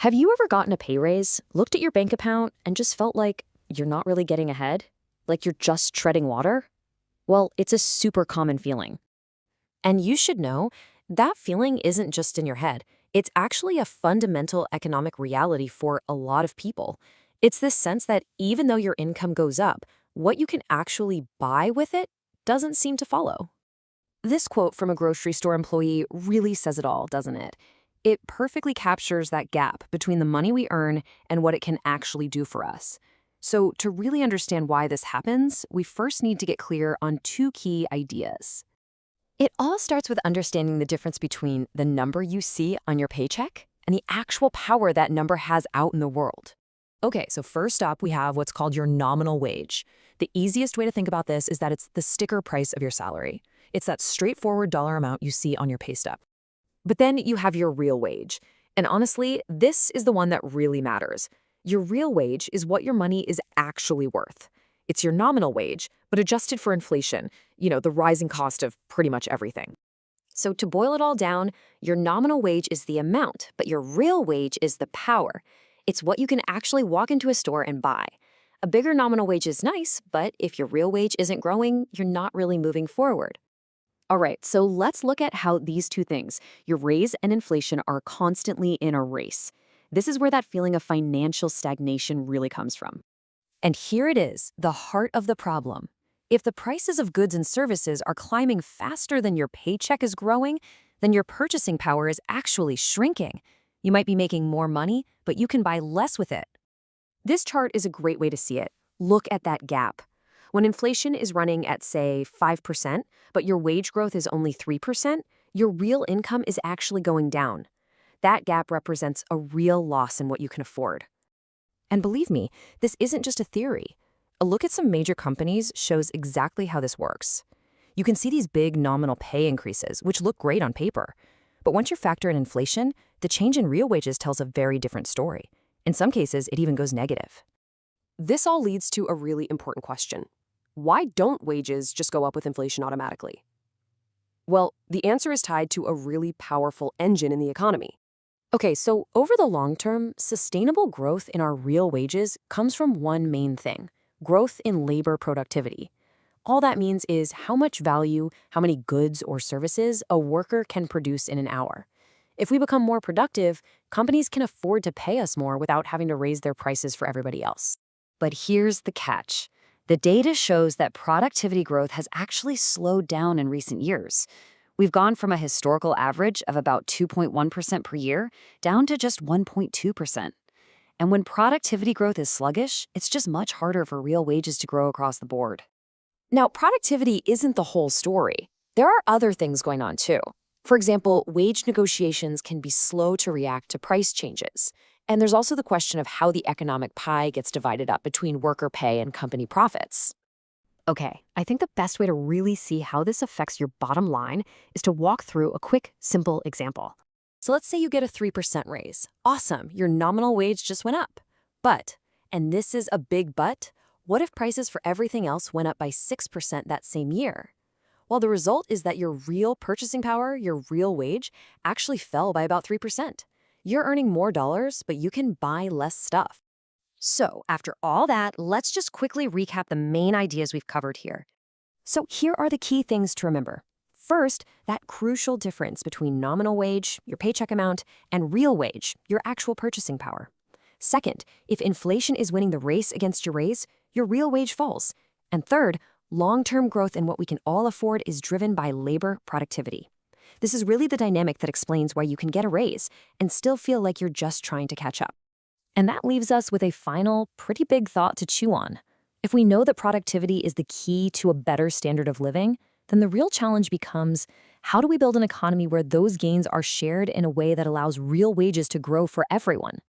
Have you ever gotten a pay raise, looked at your bank account, and just felt like you're not really getting ahead? Like you're just treading water? Well, it's a super common feeling. And you should know that feeling isn't just in your head. It's actually a fundamental economic reality for a lot of people. It's this sense that even though your income goes up, what you can actually buy with it doesn't seem to follow. This quote from a grocery store employee really says it all, doesn't it? It perfectly captures that gap between the money we earn and what it can actually do for us. So, to really understand why this happens, we first need to get clear on two key ideas. It all starts with understanding the difference between the number you see on your paycheck and the actual power that number has out in the world. Okay, so first up, we have what's called your nominal wage. The easiest way to think about this is that it's the sticker price of your salary. It's that straightforward dollar amount you see on your pay stub. But then you have your real wage. And honestly, this is the one that really matters. Your real wage is what your money is actually worth. It's your nominal wage, but adjusted for inflation, the rising cost of pretty much everything. So to boil it all down, your nominal wage is the amount, but your real wage is the power. It's what you can actually walk into a store and buy. A bigger nominal wage is nice, but if your real wage isn't growing, you're not really moving forward. All right, so let's look at how these two things, your raise and inflation, are constantly in a race. This is where that feeling of financial stagnation really comes from. And here it is, the heart of the problem. If the prices of goods and services are climbing faster than your paycheck is growing, then your purchasing power is actually shrinking. You might be making more money, but you can buy less with it. This chart is a great way to see it. Look at that gap. When inflation is running at, say, 5%, but your wage growth is only 3%, your real income is actually going down. That gap represents a real loss in what you can afford. And believe me, this isn't just a theory. A look at some major companies shows exactly how this works. You can see these big nominal pay increases, which look great on paper. But once you factor in inflation, the change in real wages tells a very different story. In some cases, it even goes negative. This all leads to a really important question. Why don't wages just go up with inflation automatically? Well, the answer is tied to a really powerful engine in the economy. Okay, so over the long term, sustainable growth in our real wages comes from one main thing: growth in labor productivity. All that means is how much value, how many goods or services a worker can produce in an hour. If we become more productive, companies can afford to pay us more without having to raise their prices for everybody else. But here's the catch. The data shows that productivity growth has actually slowed down in recent years. We've gone from a historical average of about 2.1% per year down to just 1.2%. And when productivity growth is sluggish, it's just much harder for real wages to grow across the board. Now, productivity isn't the whole story. There are other things going on too. For example, wage negotiations can be slow to react to price changes. And there's also the question of how the economic pie gets divided up between worker pay and company profits. Okay, I think the best way to really see how this affects your bottom line is to walk through a quick, simple example. So let's say you get a 3% raise. Awesome, your nominal wage just went up. But, and this is a big but, what if prices for everything else went up by 6% that same year? Well, the result is that your real purchasing power, your real wage, actually fell by about 3%. You're earning more dollars, but you can buy less stuff. So, after all that, let's just quickly recap the main ideas we've covered here. So here are the key things to remember. First, that crucial difference between nominal wage, your paycheck amount, and real wage, your actual purchasing power. Second, if inflation is winning the race against your raise, your real wage falls. And third, long-term growth in what we can all afford is driven by labor productivity. This is really the dynamic that explains why you can get a raise and still feel like you're just trying to catch up. And that leaves us with a final, pretty big thought to chew on. If we know that productivity is the key to a better standard of living, then the real challenge becomes, how do we build an economy where those gains are shared in a way that allows real wages to grow for everyone?